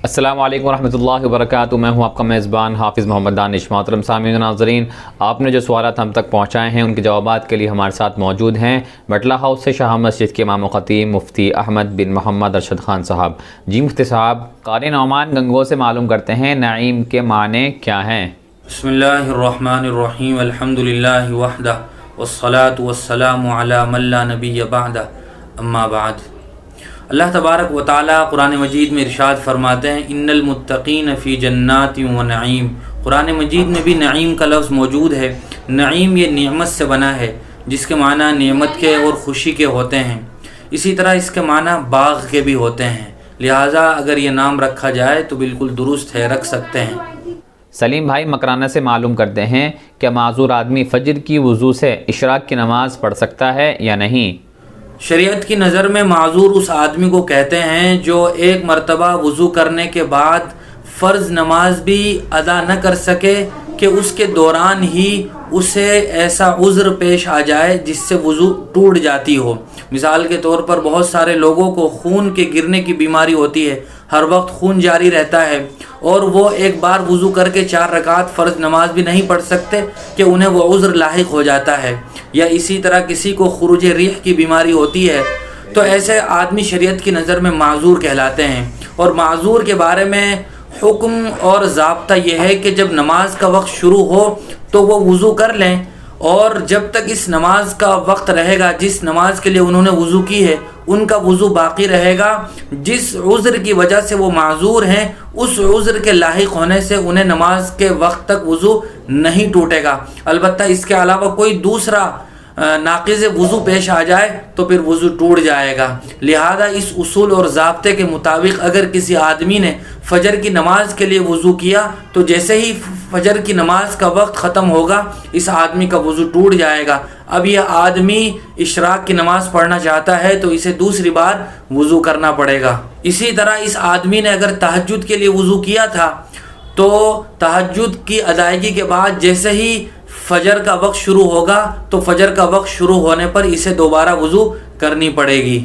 السلام علیکم ورحمۃ اللہ وبرکاتہ۔ میں ہوں آپ کا میزبان حافظ محمد دانش۔ محترم سامعین ناظرین، آپ نے جو سوالات ہم تک پہنچائے ہیں ان کے جوابات کے لیے ہمارے ساتھ موجود ہیں بٹلہ ہاؤس سے شاہ مسجد کے امام و خطیب مفتی احمد بن محمد ارشد خان صاحب۔ جی مفتی صاحب، قاری نعمان گنگو سے معلوم کرتے ہیں نعیم کے معنی کیا ہیں؟ بسم اللہ الرحمن الرحیم، الحمد للہ وحدہ والصلاة والسلام علی من لا نبی بعدہ، اما بعد۔ اللہ تبارک و تعالیٰ قرآن مجید میں ارشاد فرماتے ہیں ان المتقین فی جنات و نعیم۔ قرآن مجید میں بھی نعیم کا لفظ موجود ہے۔ نعیم یہ نعمت سے بنا ہے جس کے معنی نعمت کے اور خوشی کے ہوتے ہیں، اسی طرح اس کے معنی باغ کے بھی ہوتے ہیں، لہٰذا اگر یہ نام رکھا جائے تو بالکل درست ہے، رکھ سکتے ہیں۔ سلیم بھائی مکرانہ سے معلوم کرتے ہیں کہ معذور آدمی فجر کی وضو سے اشراق کی نماز پڑھ سکتا ہے یا نہیں؟ شریعت کی نظر میں معذور اس آدمی کو کہتے ہیں جو ایک مرتبہ وضو کرنے کے بعد فرض نماز بھی ادا نہ کر سکے کہ اس کے دوران ہی اسے ایسا عذر پیش آ جائے جس سے وضو ٹوٹ جاتی ہو۔ مثال کے طور پر بہت سارے لوگوں کو خون کے گرنے کی بیماری ہوتی ہے، ہر وقت خون جاری رہتا ہے اور وہ ایک بار وضو کر کے 4 رکعت فرض نماز بھی نہیں پڑھ سکتے کہ انہیں وہ عذر لاحق ہو جاتا ہے، یا اسی طرح کسی کو خروج ریح کی بیماری ہوتی ہے، تو ایسے آدمی شریعت کی نظر میں معذور کہلاتے ہیں۔ اور معذور کے بارے میں حکم اور ضابطہ یہ ہے کہ جب نماز کا وقت شروع ہو تو وہ وضو کر لیں، اور جب تک اس نماز کا وقت رہے گا جس نماز کے لیے انہوں نے وضو کی ہے ان کا وضو باقی رہے گا۔ جس عذر کی وجہ سے وہ معذور ہیں اس عذر کے لاحق ہونے سے انہیں نماز کے وقت تک وضو نہیں ٹوٹے گا، البتہ اس کے علاوہ کوئی دوسرا ناقض وضو پیش آ جائے تو پھر وضو ٹوٹ جائے گا۔ لہذا اس اصول اور ضابطے کے مطابق اگر کسی آدمی نے فجر کی نماز کے لیے وضو کیا تو جیسے ہی فجر کی نماز کا وقت ختم ہوگا اس آدمی کا وضو ٹوٹ جائے گا۔ اب یہ آدمی اشراق کی نماز پڑھنا چاہتا ہے تو اسے دوسری بار وضو کرنا پڑے گا۔ اسی طرح اس آدمی نے اگر تہجد کے لیے وضو کیا تھا تو تہجد کی ادائیگی کے بعد جیسے ہی فجر کا وقت شروع ہوگا تو فجر کا وقت شروع ہونے پر اسے دوبارہ وضو کرنی پڑے گی۔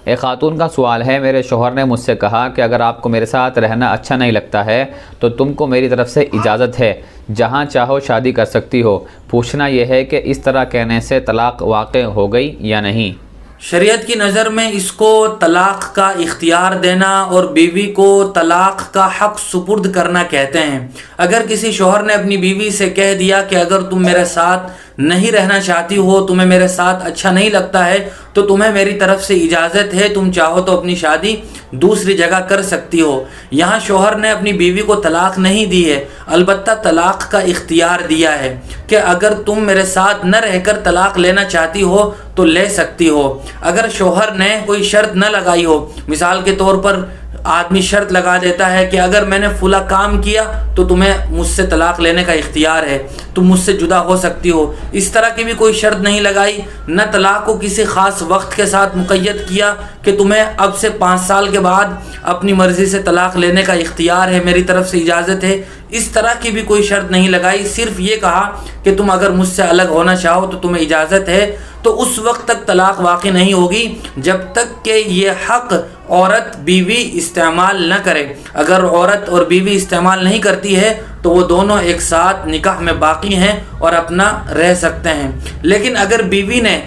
ایک خاتون کا سوال ہے، میرے شوہر نے مجھ سے کہا کہ اگر آپ کو میرے ساتھ رہنا اچھا نہیں لگتا ہے تو تم کو میری طرف سے اجازت ہے، جہاں چاہو شادی کر سکتی ہو۔ پوچھنا یہ ہے کہ اس طرح کہنے سے طلاق واقع ہو گئی یا نہیں؟ شریعت کی نظر میں اس کو طلاق کا اختیار دینا اور بیوی کو طلاق کا حق سپرد کرنا کہتے ہیں۔ اگر کسی شوہر نے اپنی بیوی سے کہہ دیا کہ اگر تم میرے ساتھ نہیں رہنا چاہتی ہو، تمہیں میرے ساتھ اچھا نہیں لگتا ہے تو تمہیں میری طرف سے اجازت ہے، تم چاہو تو اپنی شادی دوسری جگہ کر سکتی ہو۔ یہاں شوہر نے اپنی بیوی کو طلاق نہیں دی ہے، البتہ طلاق کا اختیار دیا ہے کہ اگر تم میرے ساتھ نہ رہ کر طلاق لینا چاہتی ہو تو لے سکتی ہو۔ اگر شوہر نے کوئی شرط نہ لگائی ہو، مثال کے طور پر آدمی شرط لگا دیتا ہے کہ اگر میں نے فلاں کام کیا تو تمہیں مجھ سے طلاق لینے کا اختیار ہے، تم مجھ سے جدا ہو سکتی ہو، اس طرح کی بھی کوئی شرط نہیں لگائی، نہ طلاق کو کسی خاص وقت کے ساتھ مقید کیا کہ تمہیں اب سے 5 سال کے بعد اپنی مرضی سے طلاق لینے کا اختیار ہے، میری طرف سے اجازت ہے، اس طرح کی بھی کوئی شرط نہیں لگائی۔ صرف یہ کہا کہ تم اگر مجھ سے الگ ہونا چاہو تو تمہیں اجازت ہے، تو اس وقت تک طلاق واقع نہیں ہوگی جب تک کہ یہ حق عورت بیوی استعمال نہ کرے۔ اگر عورت اور بیوی استعمال نہیں کرتی ہے تو وہ دونوں ایک ساتھ نکاح میں باقی ہیں اور اپنا رہ سکتے ہیں، لیکن اگر بیوی نے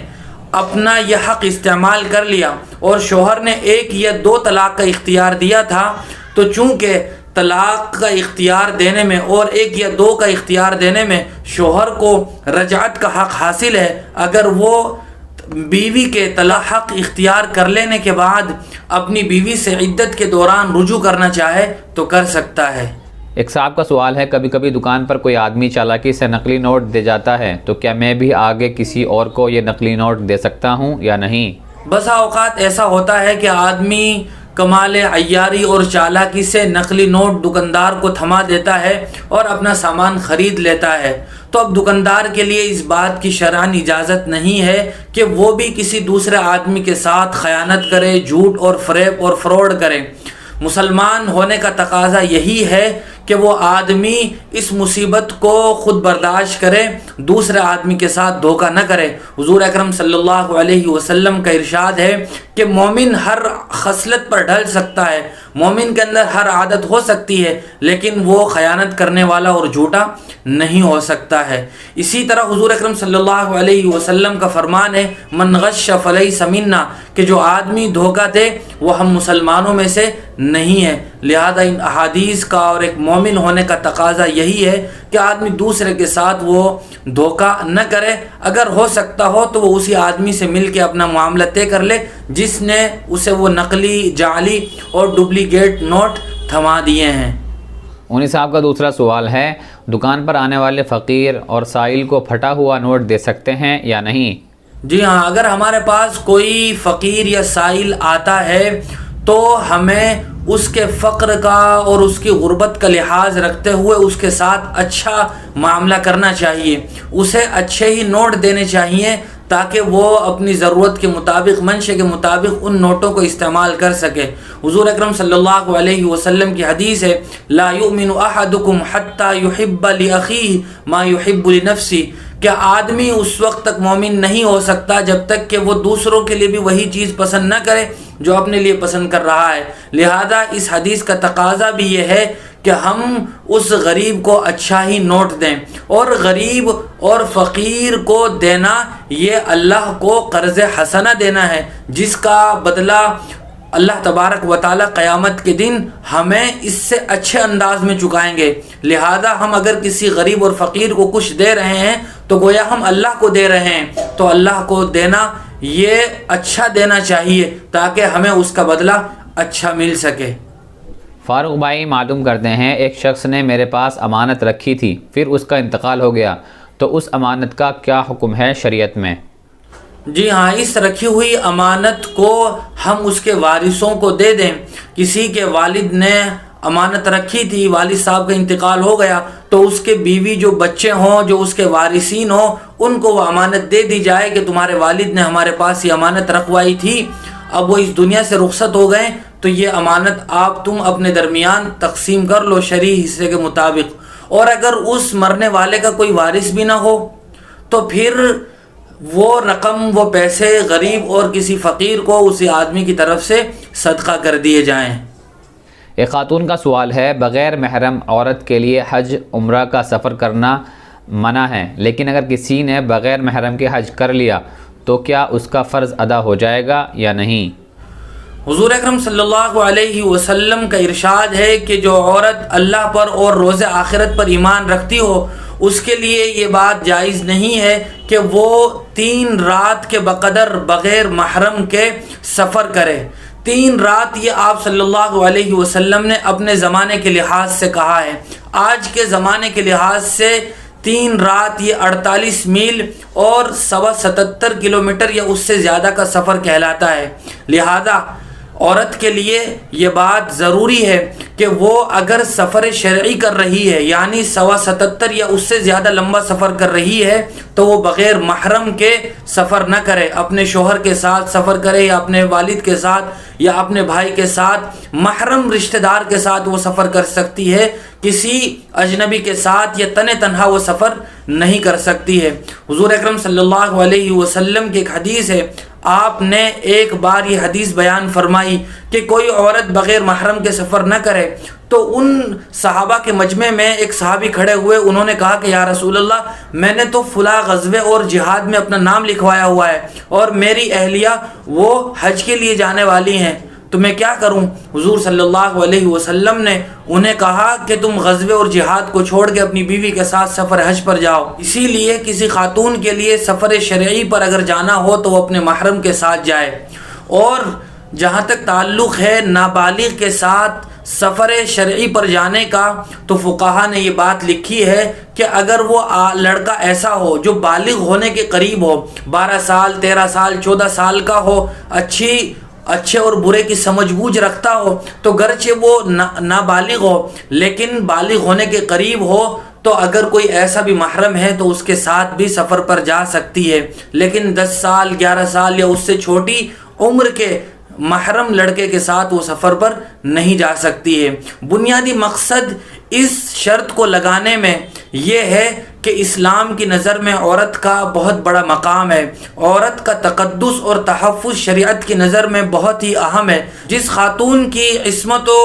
اپنا یہ حق استعمال کر لیا اور شوہر نے 1 یا 2 طلاق کا اختیار دیا تھا تو چونکہ طلاق کا اختیار دینے میں اور 1 یا 2 کا اختیار دینے میں شوہر کو رجعت کا حق حاصل ہے، اگر وہ بیوی کے حق اختیار کر لینے کے بعد اپنی بیوی سے عدت کے دوران رجوع کرنا چاہے تو کر سکتا ہے۔ ایک صاحب کا سوال ہے، کبھی کبھی دکان پر کوئی آدمی چالاکی سے نقلی نوٹ دے جاتا ہے تو کیا میں بھی آگے کسی اور کو یہ نقلی نوٹ دے سکتا ہوں یا نہیں؟ بسا اوقات ایسا ہوتا ہے کہ آدمی کمال عیاری اور چالاکی سے نقلی نوٹ دکاندار کو تھما دیتا ہے اور اپنا سامان خرید لیتا ہے، تو اب دکاندار کے لیے اس بات کی شرعاً اجازت نہیں ہے کہ وہ بھی کسی دوسرے آدمی کے ساتھ خیانت کرے، جھوٹ اور فریب اور فراڈ کرے۔ مسلمان ہونے کا تقاضا یہی ہے کہ وہ آدمی اس مصیبت کو خود برداشت کرے، دوسرے آدمی کے ساتھ دھوکہ نہ کرے۔ حضور اکرم صلی اللہ علیہ وسلم کا ارشاد ہے کہ مومن ہر خصلت پر ڈھل سکتا ہے، مومن کے اندر ہر عادت ہو سکتی ہے، لیکن وہ خیانت کرنے والا اور جھوٹا نہیں ہو سکتا ہے۔ اسی طرح حضور اکرم صلی اللہ علیہ وسلم کا فرمان ہے من غش فلیس منا، کہ جو آدمی دھوکہ دے وہ ہم مسلمانوں میں سے نہیں ہے۔ لہذا ان احادیث کا اور ایک مومن ہونے کا تقاضا یہی ہے کہ آدمی دوسرے کے ساتھ وہ دھوکہ نہ کرے، اگر ہو سکتا ہو تو وہ اسی آدمی سے مل کے اپنا معاملہ طے کر لے جس نے اسے وہ نقلی، جعلی اور ڈپلیکیٹ نوٹ تھما دیے ہیں۔ انہی صاحب کا دوسرا سوال ہے، دکان پر آنے والے فقیر اور سائل کو پھٹا ہوا نوٹ دے سکتے ہیں یا نہیں؟ جی ہاں، اگر ہمارے پاس کوئی فقیر یا سائل آتا ہے تو ہمیں اس کے فقر کا اور اس کی غربت کا لحاظ رکھتے ہوئے اس کے ساتھ اچھا معاملہ کرنا چاہیے، اسے اچھے ہی نوٹ دینے چاہیے تاکہ وہ اپنی ضرورت کے مطابق، منشے کے مطابق ان نوٹوں کو استعمال کر سکے۔ حضور اکرم صلی اللہ علیہ وسلم کی حدیث ہے لا یؤمن احدکم حتی یحب لاخیہ ما یحب لنفسہ، کہ آدمی اس وقت تک مومن نہیں ہو سکتا جب تک کہ وہ دوسروں کے لیے بھی وہی چیز پسند نہ کرے جو اپنے لیے پسند کر رہا ہے۔ لہذا اس حدیث کا تقاضا بھی یہ ہے کہ ہم اس غریب کو اچھا ہی نوٹ دیں، اور غریب اور فقیر کو دینا یہ اللہ کو قرض حسنہ دینا ہے، جس کا بدلہ اللہ تبارک و تعالیٰ قیامت کے دن ہمیں اس سے اچھے انداز میں چکائیں گے۔ لہذا ہم اگر کسی غریب اور فقیر کو کچھ دے رہے ہیں تو گویا ہم اللہ کو دے رہے ہیں، تو اللہ کو دینا یہ اچھا دینا چاہیے تاکہ ہمیں اس کا بدلہ اچھا مل سکے۔ فاروق بھائی معلوم کرتے ہیں، ایک شخص نے میرے پاس امانت رکھی تھی، پھر اس کا انتقال ہو گیا، تو اس امانت کا کیا حکم ہے شریعت میں؟ جی ہاں، اس رکھی ہوئی امانت کو ہم اس کے وارثوں کو دے دیں۔ کسی کے والد نے امانت رکھی تھی، والد صاحب کا انتقال ہو گیا، تو اس کے بیوی جو بچے ہوں، جو اس کے وارثین ہوں، ان کو وہ امانت دے دی جائے کہ تمہارے والد نے ہمارے پاس یہ امانت رکھوائی تھی، اب وہ اس دنیا سے رخصت ہو گئے، تو یہ امانت آپ تم اپنے درمیان تقسیم کر لو شرعی حصے کے مطابق۔ اور اگر اس مرنے والے کا کوئی وارث بھی نہ ہو تو پھر وہ رقم، وہ پیسے غریب اور کسی فقیر کو اسی آدمی کی طرف سے صدقہ کر دیے جائیں۔ ایک خاتون کا سوال ہے، بغیر محرم عورت کے لیے حج عمرہ کا سفر کرنا منع ہے، لیکن اگر کسی نے بغیر محرم کے حج کر لیا تو کیا اس کا فرض ادا ہو جائے گا یا نہیں؟ حضور اکرم صلی اللہ علیہ وسلم کا ارشاد ہے کہ جو عورت اللہ پر اور روز آخرت پر ایمان رکھتی ہو، اس کے لیے یہ بات جائز نہیں ہے کہ وہ 3 رات کے بقدر بغیر محرم کے سفر کرے۔ 3 رات یہ آپ صلی اللہ علیہ وسلم نے اپنے زمانے کے لحاظ سے کہا ہے۔ آج کے زمانے کے لحاظ سے 3 رات یہ 48 میل اور 77 کلومیٹر یا اس سے زیادہ کا سفر کہلاتا ہے۔ لہذا عورت کے لیے یہ بات ضروری ہے کہ وہ اگر سفر شرعی کر رہی ہے، یعنی 77 یا اس سے زیادہ لمبا سفر کر رہی ہے، تو وہ بغیر محرم کے سفر نہ کرے، اپنے شوہر کے ساتھ سفر کرے یا اپنے والد کے ساتھ یا اپنے بھائی کے ساتھ، محرم رشتہ دار کے ساتھ وہ سفر کر سکتی ہے، کسی اجنبی کے ساتھ یا تنہا وہ سفر نہیں کر سکتی ہے۔ حضور اکرم صلی اللہ علیہ وسلم کی ایک حدیث ہے، آپ نے ایک بار یہ حدیث بیان فرمائی کہ کوئی عورت بغیر محرم کے سفر نہ کرے، تو ان صحابہ کے مجمع میں ایک صحابی کھڑے ہوئے، انہوں نے کہا کہ یا رسول اللہ، میں نے تو فلاں غزوے اور جہاد میں اپنا نام لکھوایا ہوا ہے اور میری اہلیہ وہ حج کے لیے جانے والی ہیں، تو میں کیا کروں؟ حضور صلی اللہ علیہ وسلم نے انہیں کہا کہ تم غزوے اور جہاد کو چھوڑ کے اپنی بیوی کے ساتھ سفر حج پر جاؤ۔ اسی لیے کسی خاتون کے لیے سفر شرعی پر اگر جانا ہو تو وہ اپنے محرم کے ساتھ جائے۔ اور جہاں تک تعلق ہے نابالغ کے ساتھ سفر شرعی پر جانے کا، تو فقہا نے یہ بات لکھی ہے کہ اگر وہ لڑکا ایسا ہو جو بالغ ہونے کے قریب ہو، 12 سال 13 سال 14 سال کا ہو، اچھے اور برے کی سمجھ بوجھ رکھتا ہو، تو گرچہ وہ نابالغ ہو لیکن بالغ ہونے کے قریب ہو، تو اگر کوئی ایسا بھی محرم ہے تو اس کے ساتھ بھی سفر پر جا سکتی ہے۔ لیکن 10 سال 11 سال یا اس سے چھوٹی عمر کے محرم لڑکے کے ساتھ وہ سفر پر نہیں جا سکتی ہے۔ بنیادی مقصد اس شرط کو لگانے میں یہ ہے کہ اسلام کی نظر میں عورت کا بہت بڑا مقام ہے، عورت کا تقدس اور تحفظ شریعت کی نظر میں بہت ہی اہم ہے۔ جس خاتون کی عصمت و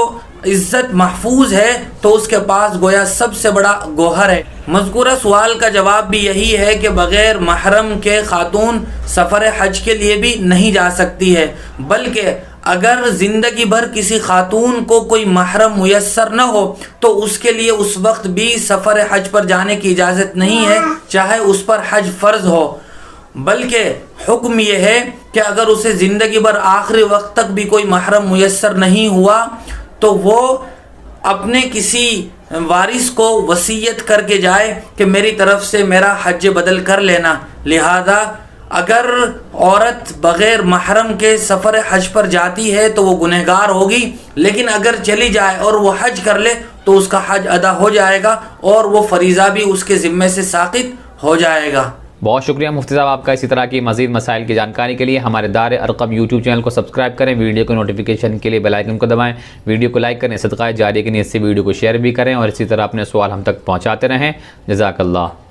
عزت محفوظ ہے تو اس کے پاس گویا سب سے بڑا گوہر ہے۔ مذکورہ سوال کا جواب بھی یہی ہے کہ بغیر محرم کے خاتون سفر حج کے لیے بھی نہیں جا سکتی ہے، بلکہ اگر زندگی بھر کسی خاتون کو کوئی محرم میسر نہ ہو تو اس کے لیے اس وقت بھی سفر حج پر جانے کی اجازت نہیں ہے، چاہے اس پر حج فرض ہو، بلکہ حکم یہ ہے کہ اگر اسے زندگی بھر آخری وقت تک بھی کوئی محرم میسر نہیں ہوا تو وہ اپنے کسی وارث کو وصیت کر کے جائے کہ میری طرف سے میرا حج بدل کر لینا۔ لہذا اگر عورت بغیر محرم کے سفر حج پر جاتی ہے تو وہ گنہگار ہوگی، لیکن اگر چلی جائے اور وہ حج کر لے تو اس کا حج ادا ہو جائے گا اور وہ فریضہ بھی اس کے ذمے سے ساقط ہو جائے گا۔ بہت شکریہ مفتی صاحب آپ کا۔ اسی طرح کی مزید مسائل کی جانکاری کے لیے ہمارے دار ارقم یوٹیوب چینل کو سبسکرائب کریں، ویڈیو کو نوٹیفیکیشن کے لیے بیل آئیکن کو دبائیں، ویڈیو کو لائک کریں، صدقہ جاریہ کی نیت سے ویڈیو کو شیئر بھی کریں اور اسی طرح اپنے سوال ہم تک پہنچاتے رہیں۔ جزاک اللہ۔